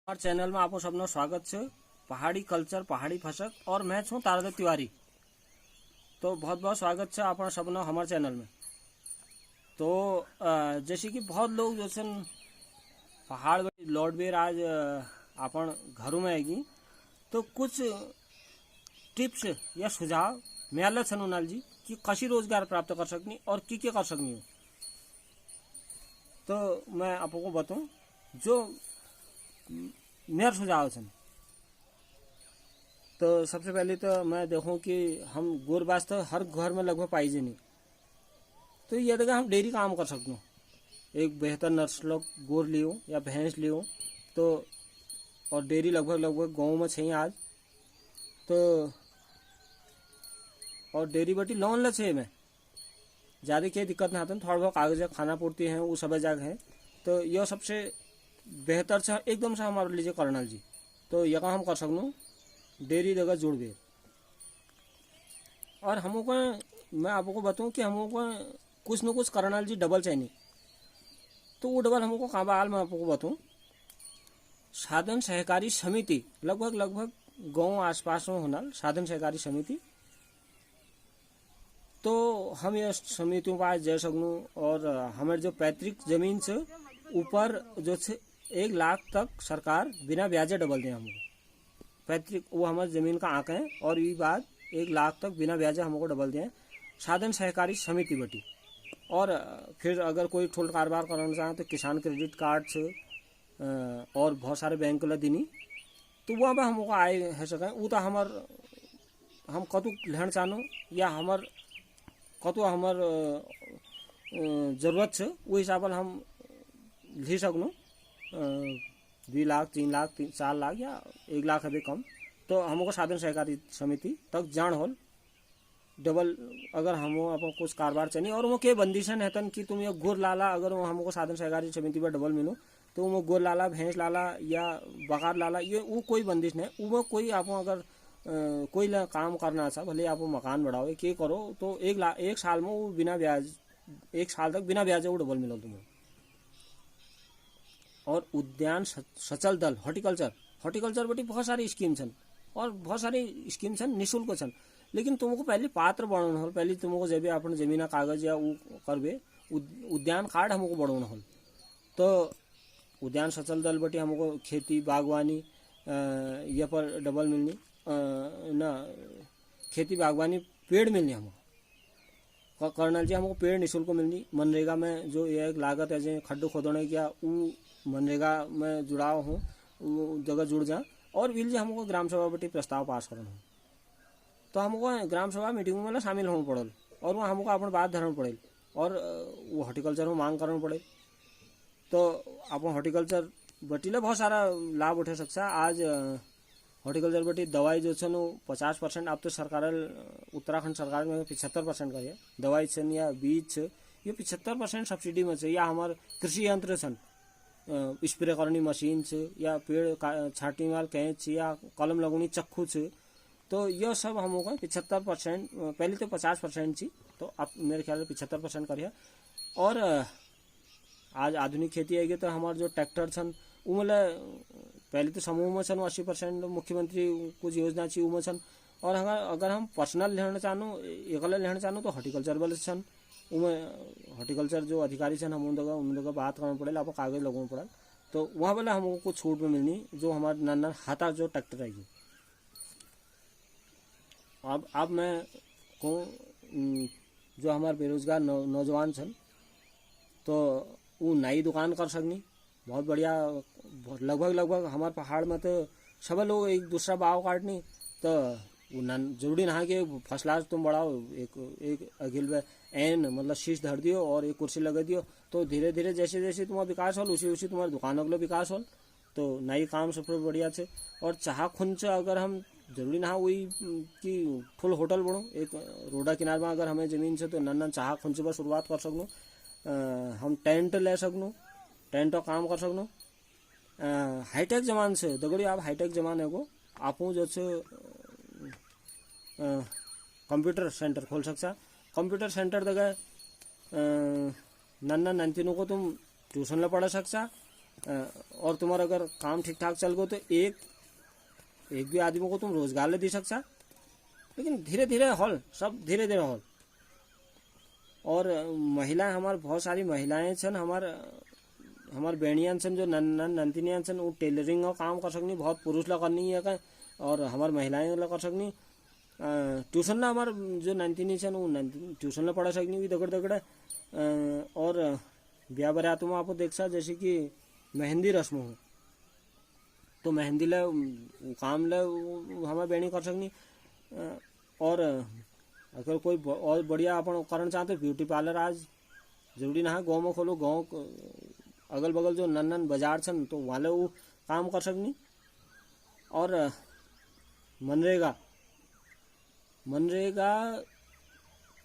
और चैनल में आपको सबनो स्वागत है। पहाड़ी कल्चर पहाड़ी फसक और मैं छूँ तारादेव तिवारी। तो बहुत बहुत स्वागत है आप सबनो हमारे चैनल में। तो जैसे कि बहुत लोग जो सन पहाड़ लौट बेर आज अपन घरों में आएगी तो कुछ टिप्स या सुझाव मिले छन उनाल जी कि कशी रोजगार प्राप्त कर सकनी और की कर सकनी हो। तो मैं आपको बताऊं जो मेरा सुझाव है। तो सबसे पहले तो मैं देखूं कि हम गोर बास तो हर घर में लगभग पाई जे नहीं। तो ये देखा हम डेयरी काम कर सकते एक बेहतर नस्ल गोर लियो या भैंस लियो तो और डेयरी लगभग लगभग गाँव में छे आज। तो और डेयरी बटी लोन ल छे में ज़्यादा कोई दिक्कत ना आता थोड़ा बहुत कागज खाना पूर्ति है वो सब जगह है। तो यह सबसे बेहतर से एकदम से हमारे लीजिए कर्नल जी। तो यह हम कर सकूँ डेयरी जगह जुड़ गए। और हमको मैं आपको बताऊं कि हमको कुछ न कुछ कर्नल जी डबल चाहिए। तो वो डबल हमको कहाँ बाल मैं आपको बताऊं साधन सहकारी समिति लगभग लगभग गाँव आसपास में होना साधन सहकारी समिति। तो हम ये समितियों पास जा सकूँ और हमारे जो पैतृक जमीन से ऊपर जो 1 लाख तक सरकार बिना ब्याजे डबल दें हमको पैतृक वो हमारे ज़मीन का आंक है। और ये बात 1 लाख तक बिना ब्याजे हमको डबल दें साधन सहकारी समिति बटी। और फिर अगर कोई ठोल कारोबार करना चाहे तो किसान क्रेडिट कार्ड से और बहुत सारे बैंक ला दिनी तो वहाँ पर हमको आए है सकें वो तो हम कतु लेना चाहूँ या कतु हमार जरूरत है वो हिसाब से हम ले सकूँ 2 लाख 3 लाख 4 लाख या 1 लाख अभी कम। तो हमको साधन सहकारी समिति तक जान होल डबल अगर हम अपन कुछ कारोबार चाहिए और वो के बंदिशन है तन कि तुम ये गोर लाला अगर वो हमको साधन सहकारी समिति पर डबल मिलो तो वो गोर लाला भैंस लाला या बकार लाला ये वो कोई बंदिश नहीं वो कोई आप अगर कोई काम करना अच्छा भले आप मकान बढ़ाओ के करो तो 1 साल में वो बिना ब्याज 1 साल तक बिना ब्याज वो डबल मिलो तुम्हें। और उद्यान सचल दल हॉर्टिकल्चर बटी बहुत सारी स्कीम छन और बहुत सारी स्कीम छन निःशुल्क छन। लेकिन तुमको पहले पात्र बनाना हो पहले तुमको जब अपन जमीना कागज या वो करबे उद्यान कार्ड हमको बढ़ाना हो। तो उद्यान सचल दल बटी हमको खेती बागवानी ये पर डबल मिलनी ना खेती बागवानी पेड़ मिलनी हमको कर्नल जी हमको पेड़ निःशुल्क मिलनी। मनरेगा में जो ये एक लागत है जो खड्डे खोदने की वो मनरेगा में जुड़ाव हूँ वो जगह जुड़ जा और विल जी हमको ग्राम सभा बटी प्रस्ताव पास करना हो तो हमको ग्राम सभा मीटिंग में शामिल होना पड़ल और वहाँ हमको अपन बात धरना पड़े और वो हॉर्टिकल्चर में मांग करना पड़े। तो आप हॉर्टिकल्चर बटी ला बहुत सारा लाभ उठा सकता आज हॉर्टिकल्चर बटी दवाई जो छन 50% अब तो सरकार उत्तराखंड सरकार में 75% का है दवाई छन या बीज ये 75% सब्सिडी में या हमारे कृषि यंत्र छन स्प्रे करनी मशीन से या पेड़ छाटी वाल कैंच या कलम लगनी चक्खू से। तो यह सब हमको 75% पहले तो 50% थी तो अब मेरे ख्याल से 75% करिए। और आज आधुनिक खेती आएगी तो हमारे जो ट्रैक्टर छन वो मतलब पहले तो समूह में छन 80% मुख्यमंत्री कुछ योजना चाहिए उमें छन। और अगर हम पर्सनल लेना चाहूँ एकला लेना चाहूँ तो हॉर्टिकल्चर वाले छन उमें हॉर्टिकल्चर जो अधिकारी छन हम उन बात करना पड़ेगा आपको कागज लगाना पड़ा तो वहाँ वाले हमको कुछ छूट में मिलनी जो हमारे नन्ना हाथा जो ट्रैक्टर आएगी। अब मैं कहूँ जो हमारे बेरोजगार नौजवान छन तो वो नई दुकान कर सकनी बहुत बढ़िया लगभग हमारे पहाड़ में तो सब लोग एक दूसरा भाव काटनी तो जरूरी ना कि फसला तुम बढ़ाओ एक अगिल में एन मतलब शीश धर दियो और एक कुर्सी लगा दियो तो धीरे धीरे जैसे जैसे तुम्हारा विकास हो उसी तुम्हारे दुकानों का विकास हो। तो नई काम सबसे बढ़िया से और चाह खुन से अगर हम जरूरी ना वही कि फुल होटल बढ़ो एक रोडा किनार में अगर हमें ज़मीन से तो नन्ना चाह खुन से बस शुरुआत कर सकूँ हम टेंट ले सकूँ टेंट काम कर सकूँ हाईटेक जमान से दगड़ी आप हाईटेक जमाने को आपू जो कंप्यूटर सेंटर खोल सकता कंप्यूटर सेंटर जगह नन्ना नंतिनों को तुम ट्यूशन ला पढ़ा सकता और तुम्हारा अगर काम ठीक ठाक चल गो तो एक भी आदमी को तुम रोजगार ले दे सकता। लेकिन धीरे धीरे हॉल सब धीरे धीरे हॉल। और महिलाएं हमारे बहुत सारी महिलाएं छन हमार बेणियान छन जो नंतिनियान छन वो टेलरिंग का काम कर सकनी बहुत पुरुष ला करनी है का। और हमार महिलाएं ला कर सकनी ट्यूशन ला हमार जो नंतिनी छन वो ट्यूशन ला पढ़ा सकनी भी दगड़ दगड़। और ब्याह बरात में आपको देख सा जैसे कि मेहंदी रस्म हो तो मेहंदी ला काम ला हमार बेणी कर सकनी। और अगर कोई और बढ़िया अपन करना चाहते ब्यूटी पार्लर आज जरूरी ना है गाँव में खोलो। गाँव अगल बगल जो नन बाजार छन तो वाले वो काम कर सकनी। और मनरेगा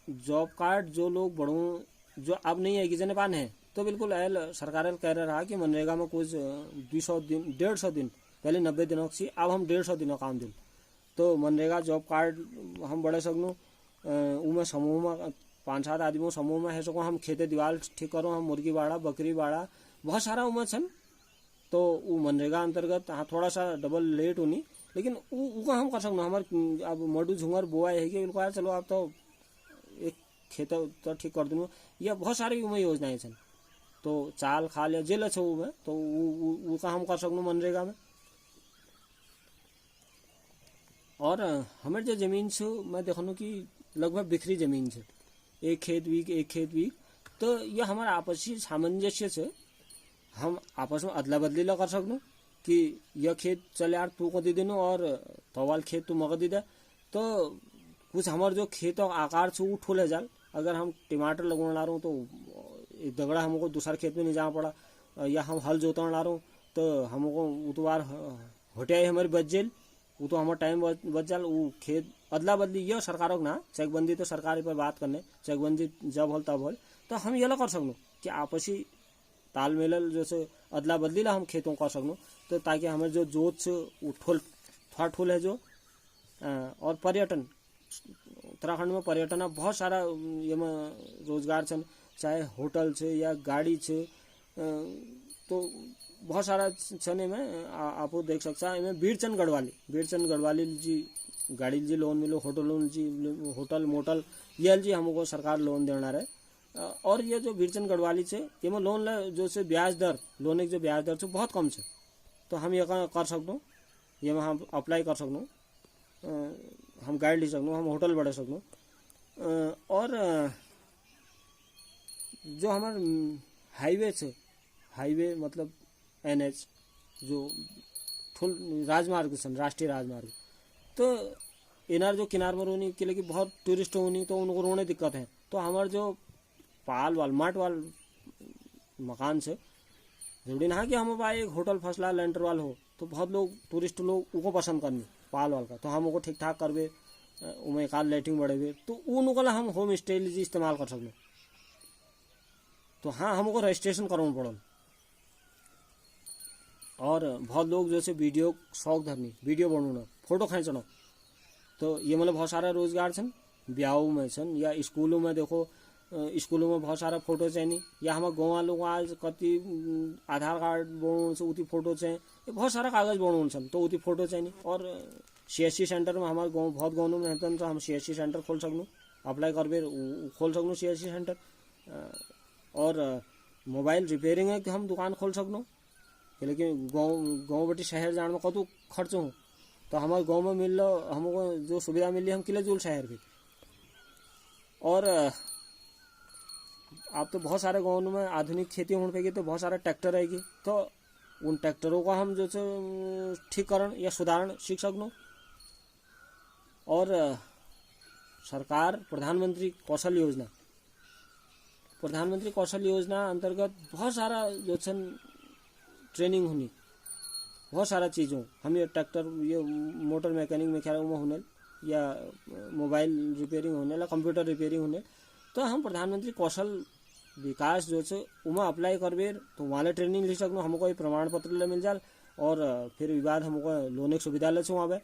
जॉब कार्ड जो लोग बढ़ू जो अब नहीं है कि जने पान है तो बिल्कुल सरकार कह रहा है कि मनरेगा में कुछ 200 दिन 150 दिन पहले 90 दिनों से अब हम 150 दिनों काम दिन तो मनरेगा जॉब कार्ड हम बढ़े सकूँ। उमें समूह में 5-7 आदमी समूह में है सको हम खेते दीवार ठीक करो हम मुर्गी बाड़ा बकरी बाड़ा बहुत सारा उमें छन। तो वो मनरेगा अंतर्गत हाँ थोड़ा सा डबल लेट होनी लेकिन वो हम कर सकूँ। हमारे अब मडू झुंगर बोआ है कि बिल्कुल यार चलो आप तो एक खेत तो ठीक कर दूँ या बहुत सारी उमें योजनाएं छन। तो चाल खाल या जेल अच्छे में तो वो का हम कर सकूँ मनरेगा में। और हमारे जो जमीन से मैं देखूँ कि लगभग बिखरी जमीन से एक खेत वीक तो यह हमारा आपसी सामंजस्य से हम आपस में अदला बदली ला कर सकूँ कि यह खेत चल यार तू को दे देनो और तवाल खेत तू मग दे दे। तो कुछ हमारे जो खेत आकार से वो ठोले जाल अगर हम टमाटर लगवाना ला रहा हूँ तो एक दगड़ा हमको दूसरा खेत में नहीं जाना पड़ा या हम हल जोतना ला रहा हूँ तो हमको वो तो बार हटियाई हमारी बच जेल वो तो हमारा टाइम बच जाल। वो खेत अदला बदली यह सरकारों को ना चेकबंदी तो सरकार पर बात करने चेकबंदी जब हल तब हल तो हम ये कर सकूँ कि आपसी तालमेल जैसे अदला बदली ला हम खेतों कर सकूँ तो ताकि हमें जो जोत से थोड़ा ठुल है जो। और पर्यटन उत्तराखंड में पर्यटन बहुत सारा ये में रोजगार छन चाहे होटल से या गाड़ी से तो बहुत सारा छन में आप देख सकता है। इनमें बीरचंद गढ़वाली जी गाड़ी जी लोन मिलो होटल मोटल ये जी हमको सरकार लोन देना रहे। और ये जो बीरचंद गढ़वाली से ये में लोन जो से ब्याज दर लोन की जो ब्याज दर से बहुत कम से तो हम ये कर सकूँ ये में हम अप्लाई कर सकूँ हम गाइड ले सकूँ हम होटल बढ़ा सकूँ। और जो हमारे हाईवे मतलब NH जो राजमार्ग सन राष्ट्रीय राजमार्ग तो इनार जो किनार में रोनी के लिए बहुत टूरिस्ट होनी तो उनको रोने दिक्कत है। तो हमारे जो पाल वाल माट वाल मकान से जरूरी ना कि हम पाए एक होटल फसला लेंटर वाल हो तो बहुत लोग टूरिस्ट लोग उनको पसंद करने पाल वाल का तो हम उनको ठीक ठाक करवे उमें एक आध लाइटिंग बढ़ेवे तो उनको हम होम स्टे इस्तेमाल कर सकते। तो हाँ हमको रजिस्ट्रेशन करना पड़ो। और बहुत लोग जैसे वीडियो शौक धरनी वीडियो बनाना फोटो खींचना तो ये मतलब बहुत सारा रोजगार छन ब्याहों में छन या स्कूलों में देखो स्कूलों में बहुत सारा फोटो चाहिए या हमारे गाँव वालों को आज कति आधार कार्ड बनाने से उती फोटो चाहिए बहुत सारा कागज बनाने छन तो उती फोटो चाहिए। और CSC सेंटर में हमारे गाँव बहुत गाँव में रहते तो हम CSC सेंटर खोल सकूँ अप्लाई करबे खोल सकूँ CSC सेंटर। और मोबाइल रिपेयरिंग है कि हम दुकान खोल सकूँ लेकिन गाँव बटी शहर जाने में कतु खर्च हो तो हमारे गाँव में मिल लो हमको जो सुविधा मिल रही हम किले जुल शहर भी। और आप तो बहुत सारे गाँव में आधुनिक खेती होने पेगी तो बहुत सारे ट्रैक्टर रहेगी तो उन ट्रैक्टरों का हम जो ठीककरण या सुधारण सीख सकूँ। और सरकार प्रधानमंत्री कौशल योजना अंतर्गत बहुत सारा जो ट्रेनिंग होनी बहुत सारा चीज़ों हम ये ट्रैक्टर ये मोटर मैकेनिक में ख्याल में होने या मोबाइल रिपेयरिंग होने या कंप्यूटर रिपेयरिंग होने तो हम प्रधानमंत्री कौशल विकास जो से उमा अप्लाई करबे तो वहाँ ट्रेनिंग ले सकूँ हमको प्रमाण पत्र मिल जाए और फिर विवाद हमको लोन की सुविधा ले वहाँ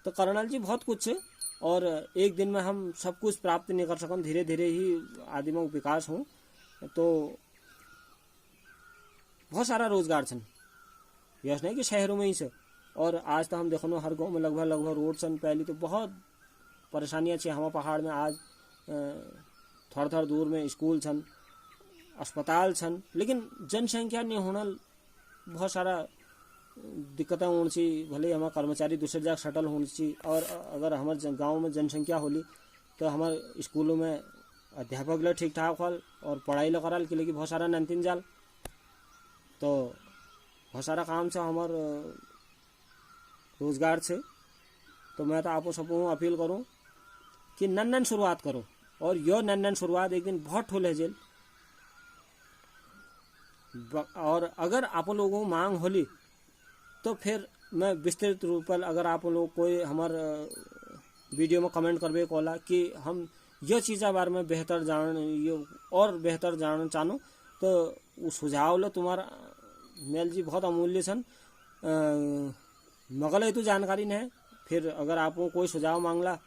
तो करनाल जी बहुत कुछ है। और एक दिन में हम सब कुछ प्राप्त नहीं कर सकते धीरे धीरे ही आदि में विकास हो। तो बहुत सारा रोजगार छन, यस नहीं कि शहरों में ही से। और आज तो हम देखो हर गांव में लगभग रोड छन। पहले तो बहुत परेशानियां छे हमारे पहाड़ में। आज थोड़ा दूर में स्कूल छन, अस्पताल छन, लेकिन जनसंख्या नहीं होना बहुत सारा दिक्कतें होनी चाहिए। भले हमारे कर्मचारी दूसरे जगह शटल होनी चाहिए। और अगर हमारे गांव में जनसंख्या होली तो हमारे स्कूलों में अध्यापक लोग ठीक ठाक होल और पढ़ाई लो कराल के लिए बहुत सारा नंतिन जाल, तो बहुत सारा काम से हमार रोजगार से। तो मैं तो आपको सबको अपील करूं कि नन्नन शुरुआत करो, और यो नन्नन शुरुआत एक दिन बहुत ठोल है जेल। और अगर आप लोगों को मांग होली तो फिर मैं विस्तृत रूप पर, अगर आप लोग कोई हमार वीडियो में कमेंट करबे कोला कि हम यह चीज़ा बारे में बेहतर जान, ये और बेहतर जानना चाहूँ, तो वो सुझाव लो तुम्हारा मेल जी बहुत अमूल्य छन। मगल तो जानकारी नहीं है। फिर अगर आपको कोई सुझाव मांगला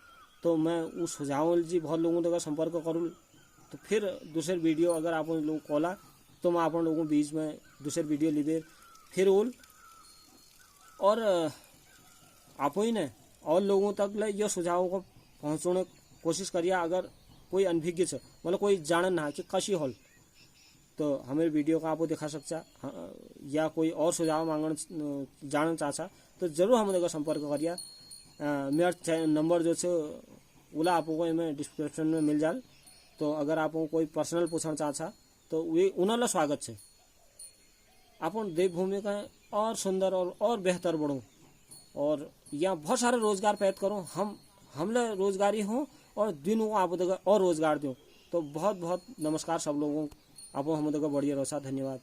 तो मैं उस सुझाव जी बहुत लोगों तक संपर्क करूँ। तो फिर दूसरे वीडियो अगर आप लोग कोला तो मैं आप लोगों के बीच में दूसरे वीडियो लीदे फिर ओल, और आप ही ने और लोगों तक ले ये सुझाव को पहुँचाने कोशिश करिए। अगर कोई अनभिज्ञ से मतलब कोई जानन ना कि कशी हॉल, तो हमें वीडियो का आपको दिखा सकता, या कोई और सुझाव मांगन जानना चाहता तो जरूर हम देखो संपर्क करिए। मेरा नंबर जो है उला आपको मैं डिस्क्रिप्शन में मिल जाए। तो अगर आपको कोई पर्सनल पूछना चाहता तो वे उन्हें स्वागत है। अपन देवभूमि का और सुंदर और बेहतर बढ़ो, और यहाँ बहुत सारे रोजगार पैदा करो। हमले रोजगारी हो और दिनों को आप और रोजगार दो। तो बहुत बहुत नमस्कार सब लोगों, आप हम बढ़िया रोसा, धन्यवाद।